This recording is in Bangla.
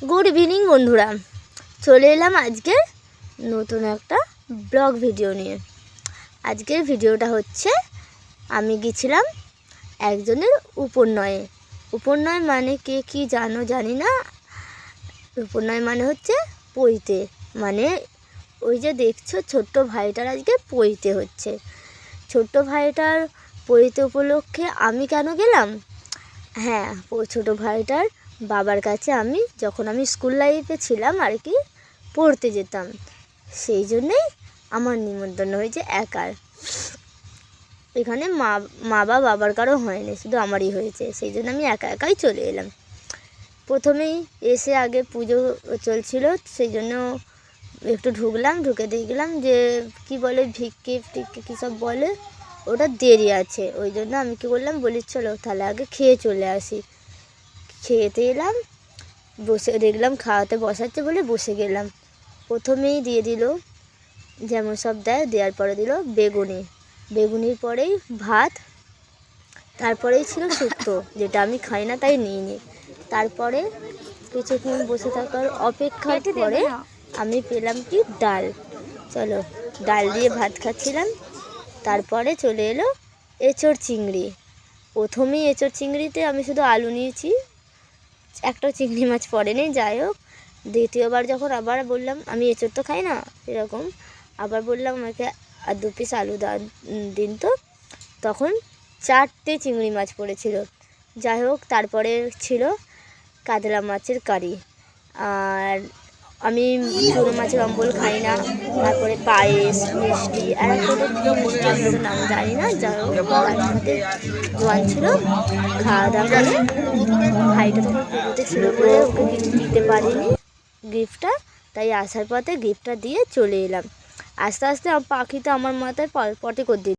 গুড ইভিনিং বন্ধুরা, চলে এলাম আজকের নতুন একটা ব্লগ ভিডিও নিয়ে। আজকের ভিডিওটা হচ্ছে আমি গেছিলাম একজনের উপনয় মানে কে কি জানো জানি না। উপনয় মানে হচ্ছে পৈতে, মানে ওই যে দেখছো ছোট্ট ভাইটার আজকে পৈতে হচ্ছে। ছোট্ট ভাইটার পৈতে উপলক্ষে আমি কেন গেলাম? হ্যাঁ, ছোটো ভাইটার বাবার কাছে আমি যখন আমি স্কুল লাইফে ছিলাম আর কি, পড়তে যেতাম, সেই জন্যেই আমার নিমন্ত্রণ হয়েছে একার। এখানে মা বা বাবার কারো হয়নি, শুধু আমারই হয়েছে, সেই জন্য আমি একা একাই চলে এলাম। প্রথমেই এসে আগে পুজো চলছিল, সেই জন্য একটু ঢুকলাম, ঢুকে দেখলাম যে কি বলে ভিক্ষে টিক্ষে কী সব বলে, ওটা দেরি আছে। ওই জন্য আমি কী করলাম, বলি চলো তাহলে আগে খেয়ে চলে আসি। খেতে এলাম, বসে দেখলাম খাওয়াতে বসাচ্ছে বলে বসে গেলাম। প্রথমেই দিয়ে দিল যেমন সব দেয়, দেওয়ার পরে দিল বেগুনির পরেই ভাত, তারপরেই ছিল শুক্তো, যেটা আমি খাই না তাই নিইনি। তারপরে কিছুক্ষণ বসে থাকার অপেক্ষার পরে আমি পেলাম কি ডাল। চলো ডাল দিয়ে ভাত খাচ্ছিলাম। তারপরে চলে এলো এঁচোড় চিংড়ি। প্রথমেই এঁচোড় চিংড়িতে আমি শুধু আলু নিয়েছি, একটা চিংড়ি মাছ পড়েনি। যাই হোক, দ্বিতীয়বার যখন আবার বললাম আমি এঁচোড় তো খাই না এরকম, আবার বললাম আমাকে আর 2 পিস আলু দিন তো, তখন 4টে চিংড়ি মাছ পড়েছিল। যাই হোক, তারপরে ছিল কাতলা মাছের কারি, আর আমি ছোটো মাছের অম্বল খাই না। তারপরে পায়েস, মিষ্টি, আর একটা মিষ্টির নাম জানি না। যাই হোক, হাতে জোয়ান ছিল। খাওয়া দাওয়া করে ভাইটা তখন পুজোতে ছিল বলে ওকে দিতে পারিনি গিফটটা, তাই আসার পথে গিফটটা দিয়ে চলে এলাম। আস্তে আস্তে পাখিটা আমার মাথায় পটি করে দিল।